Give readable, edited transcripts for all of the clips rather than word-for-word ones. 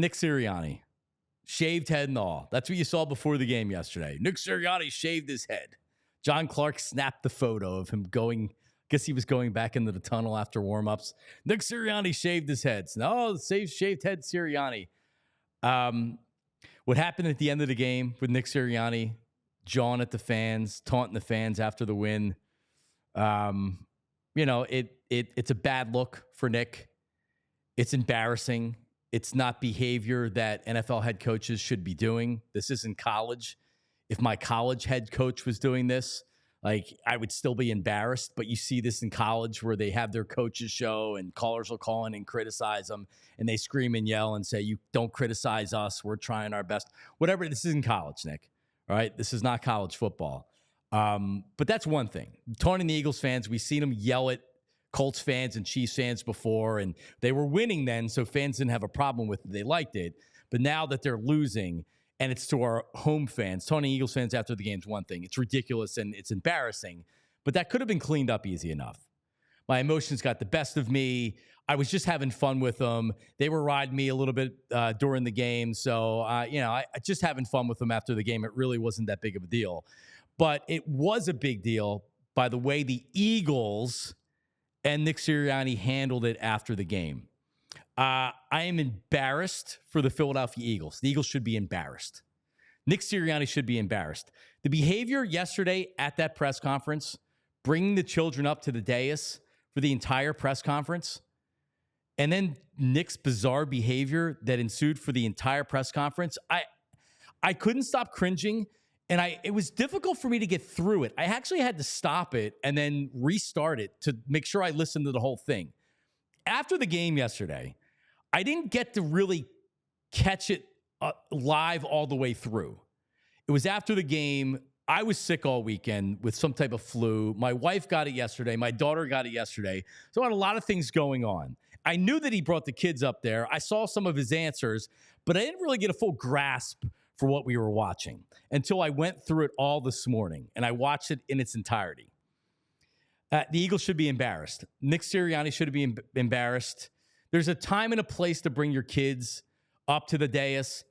Nick Sirianni, shaved head and all. That's what you saw before the game yesterday. Nick Sirianni shaved his head. John Clark snapped the photo of him going. Guess he was going back into the tunnel after warmups. Nick Sirianni shaved his head. No, shaved head Sirianni. What happened at the end of the game with Nick Sirianni, jawing at the fans, taunting the fans after the win. It's a bad look for Nick. It's embarrassing. It's not behavior that NFL head coaches should be doing. This isn't college. If my college head coach was doing this, I would still be embarrassed. But you see this in college where they have their coaches show and callers will call in and criticize them and they scream and yell and say, you don't criticize us. We're trying our best. Whatever. This isn't college, Nick. All right. This is not college football. But that's one thing. Taunting the Eagles fans, we've seen them yell at Colts fans and Chiefs fans before, and they were winning then, so fans didn't have a problem with it. They liked it. But now that they're losing, and it's to our home fans, taunting Eagles fans after the game's one thing. It's ridiculous and it's embarrassing, but that could have been cleaned up easy enough. My emotions got the best of me. I was just having fun with them. They were riding me a little bit during the game, so I just having fun with them after the game. It really wasn't that big of a deal. But it was a big deal by the way the Eagles and Nick Sirianni handled it after the game. I am embarrassed for the Philadelphia Eagles. The Eagles should be embarrassed. Nick Sirianni should be embarrassed. The behavior yesterday at that press conference, bringing the children up to the dais for the entire press conference, and then Nick's bizarre behavior that ensued for the entire press conference, I couldn't stop cringing. And it was difficult for me to get through it. I actually had to stop it and then restart it to make sure I listened to the whole thing. After the game yesterday, I didn't get to really catch it live all the way through. It was after the game. I was sick all weekend with some type of flu. My wife got it yesterday. My daughter got it yesterday. So I had a lot of things going on. I knew that he brought the kids up there. I saw some of his answers, but I didn't really get a full grasp for what we were watching until I went through it all this morning and I watched it in its entirety. The Eagles should be embarrassed. Nick Sirianni should be embarrassed. There's a time and a place to bring your kids up to the dais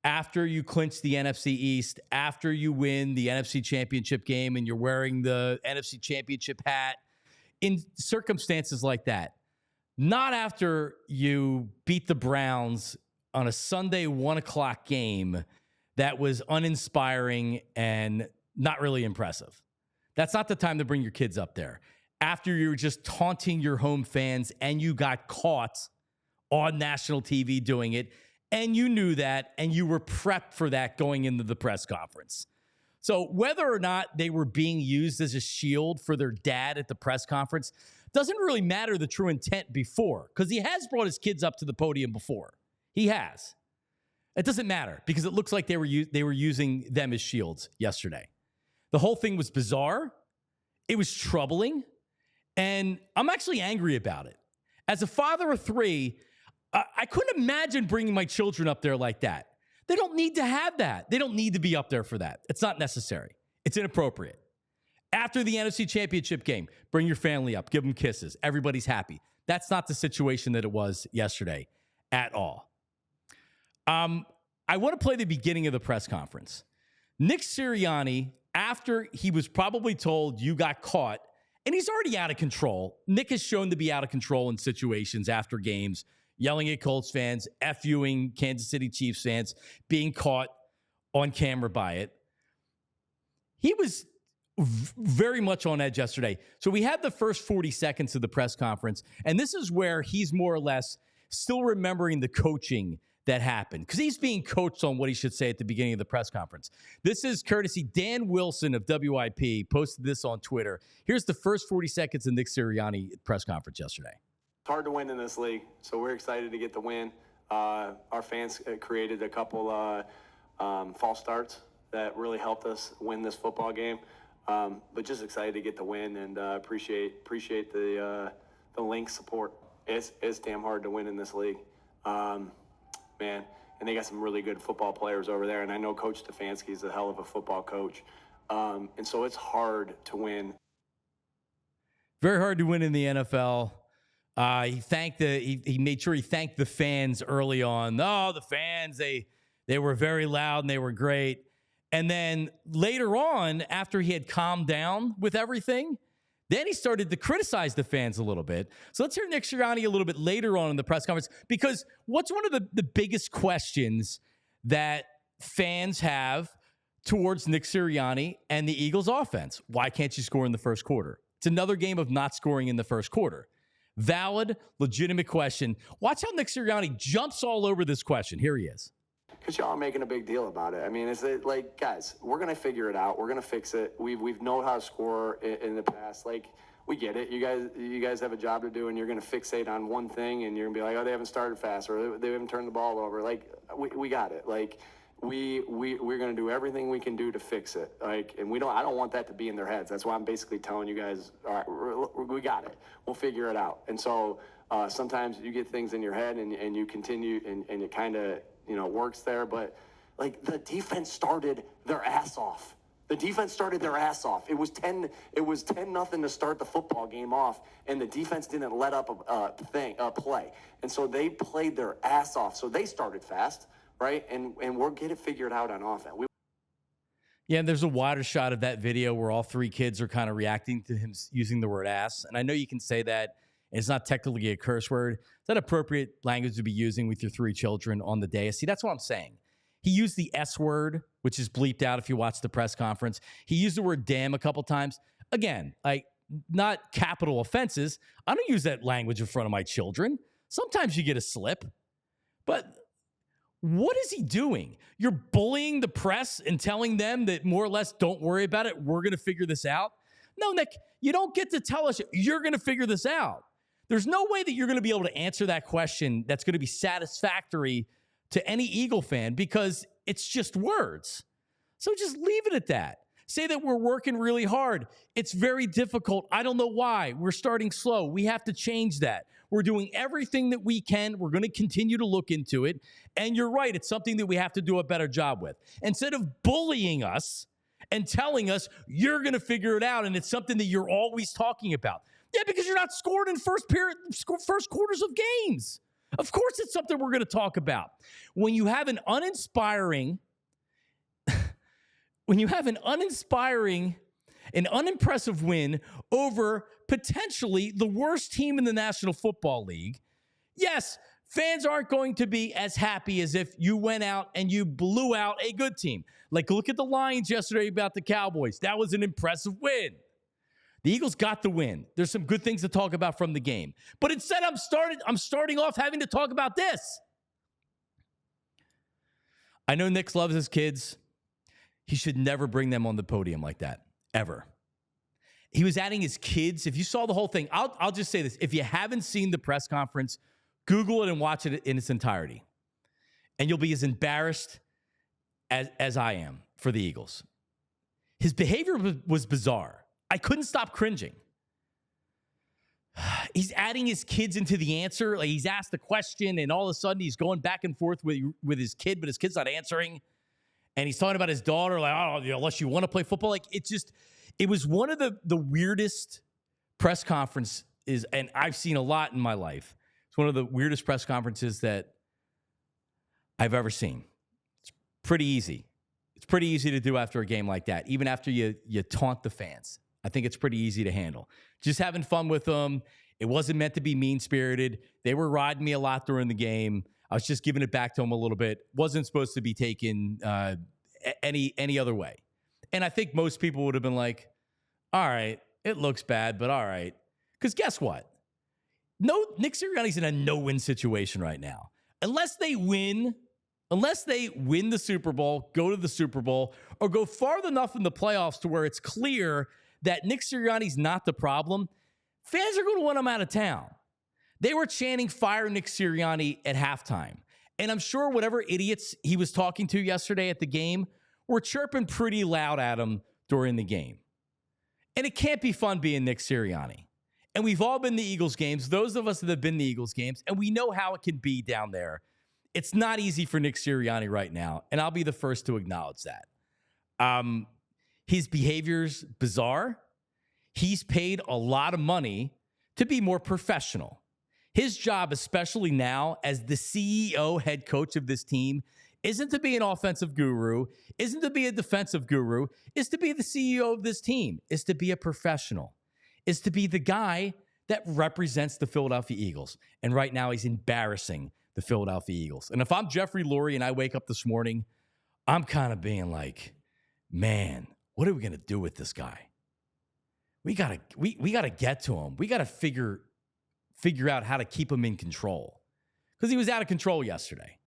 after you clinch the NFC East, after you win the NFC Championship game and you're wearing the NFC Championship hat, in circumstances like that. Not after you beat the Browns on a Sunday 1 o'clock game that was uninspiring and not really impressive. That's not the time to bring your kids up there. After you were just taunting your home fans and you got caught on national TV doing it, and you knew that, and you were prepped for that going into the press conference. So whether or not they were being used as a shield for their dad at the press conference doesn't really matter the true intent before, because he has brought his kids up to the podium before. He has. It doesn't matter because it looks like they were using them as shields yesterday. The whole thing was bizarre. It was troubling. And I'm actually angry about it. As a father of three, I couldn't imagine bringing my children up there like that. They don't need to have that. They don't need to be up there for that. It's not necessary. It's inappropriate. After the NFC Championship game, bring your family up. Give them kisses. Everybody's happy. That's not the situation that it was yesterday at all. I want to play the beginning of the press conference. Nick Sirianni, after he was probably told you got caught, and he's already out of control. Nick is shown to be out of control in situations after games, yelling at Colts fans, F-ing Kansas City Chiefs fans, being caught on camera by it. He was very much on edge yesterday. So we had the first 40 seconds of the press conference, and this is where he's more or less still remembering the coaching that happened, because he's being coached on what he should say at the beginning of the press conference. This is courtesy Dan Wilson of WIP, posted this on Twitter. Here's the first 40 seconds of Nick Sirianni press conference yesterday. It's hard to win in this league, so we're excited to get the win. Our fans created a couple false starts that really helped us win this football game, but just excited to get the win and appreciate the Lynx support. It's damn hard to win in this league. Man, and they got some really good football players over there, and I know Coach Stefanski's a hell of a football coach, and so it's hard to win. Very hard to win in the NFL. He made sure he thanked the fans early on. Oh, the fans, they were very loud and they were great. And then later on, after he had calmed down with everything, then he started to criticize the fans a little bit. So let's hear Nick Sirianni a little bit later on in the press conference, because what's one of the biggest questions that fans have towards Nick Sirianni and the Eagles offense? Why can't you score in the first quarter? It's another game of not scoring in the first quarter. Valid, legitimate question. Watch how Nick Sirianni jumps all over this question. Here he is. Because y'all are making a big deal about it. I mean, it's like, guys, we're going to figure it out. We're going to fix it. We've known how to score in the past. Like, we get it. You guys have a job to do, and you're going to fixate on one thing, and you're going to be like, oh, they haven't started fast, or they haven't turned the ball over. Like, we got it. Like, we're going to do everything we can do to fix it. Like, and I don't want that to be in their heads. That's why I'm basically telling you guys, all right, we got it. We'll figure it out. And so sometimes you get things in your head, and you continue, and it kind of, works there. But like, the defense started their ass off. The defense started their ass off. It was 10-0 to start the football game off, and the defense didn't let up a play. And so they played their ass off. So they started fast, right? And we'll get it figured out on offense. Yeah, and there's a wider shot of that video where all three kids are kind of reacting to him using the word ass. And I know you can say that, and it's not technically a curse word. Is that appropriate language to be using with your three children on the day? See, that's what I'm saying. He used the S word, which is bleeped out if you watch the press conference. He used the word damn a couple times. Again, like, not capital offenses. I don't use that language in front of my children. Sometimes you get a slip. But what is he doing? You're bullying the press and telling them that more or less, don't worry about it. We're going to figure this out. No, Nick, you don't get to tell us you're going to figure this out. There's no way that you're going to be able to answer that question that's going to be satisfactory to any Eagle fan, because it's just words. So just leave it at that. Say that we're working really hard. It's very difficult. I don't know why. We're starting slow. We have to change that. We're doing everything that we can. We're going to continue to look into it. And you're right. It's something that we have to do a better job with. Instead of bullying us and telling us you're going to figure it out, and it's something that you're always talking about. Yeah, because you're not scoring in first quarters of games. Of course, it's something we're going to talk about. When you have an unimpressive win over potentially the worst team in the National Football League, yes, fans aren't going to be as happy as if you went out and you blew out a good team. Like, look at the Lions yesterday about the Cowboys. That was an impressive win. The Eagles got the win. There's some good things to talk about from the game. But instead, I'm starting off having to talk about this. I know Nick loves his kids. He should never bring them on the podium like that, ever. He was adding his kids. If you saw the whole thing, I'll just say this. If you haven't seen the press conference, Google it and watch it in its entirety. And you'll be as embarrassed as I am for the Eagles. His behavior was bizarre. I couldn't stop cringing. He's adding his kids into the answer. Like, he's asked a question, and all of a sudden he's going back and forth with his kid, but his kid's not answering. And he's talking about his daughter, like, oh, unless you want to play football. Like, it was one of the weirdest press conferences, and I've seen a lot in my life. It's one of the weirdest press conferences that I've ever seen. It's pretty easy. It's pretty easy to do after a game like that, even after you taunt the fans. I think it's pretty easy to handle. Just having fun with them. It wasn't meant to be mean-spirited. They were riding me a lot during the game. I was just giving it back to them a little bit. Wasn't supposed to be taken any other way. And I think most people would have been like, all right, it looks bad, but all right. Because guess what? No, Nick Sirianni's in a no-win situation right now. Unless they win the Super Bowl, go to the Super Bowl, or go far enough in the playoffs to where it's clear that Nick Sirianni's not the problem, fans are going to want him out of town. They were chanting fire Nick Sirianni at halftime. And I'm sure whatever idiots he was talking to yesterday at the game were chirping pretty loud at him during the game. And it can't be fun being Nick Sirianni. And we've all been to Eagles games, those of us that have been to Eagles games, and we know how it can be down there. It's not easy for Nick Sirianni right now, and I'll be the first to acknowledge that. His behavior's bizarre. He's paid a lot of money to be more professional. His job, especially now as the CEO, head coach of this team, isn't to be an offensive guru, isn't to be a defensive guru, is to be the CEO of this team, is to be a professional, is to be the guy that represents the Philadelphia Eagles. And right now he's embarrassing the Philadelphia Eagles. And if I'm Jeffrey Lurie and I wake up this morning, I'm kind of being like, man, what are we going to do with this guy? We gotta get to him. We gotta figure out how to keep him in control, because he was out of control yesterday.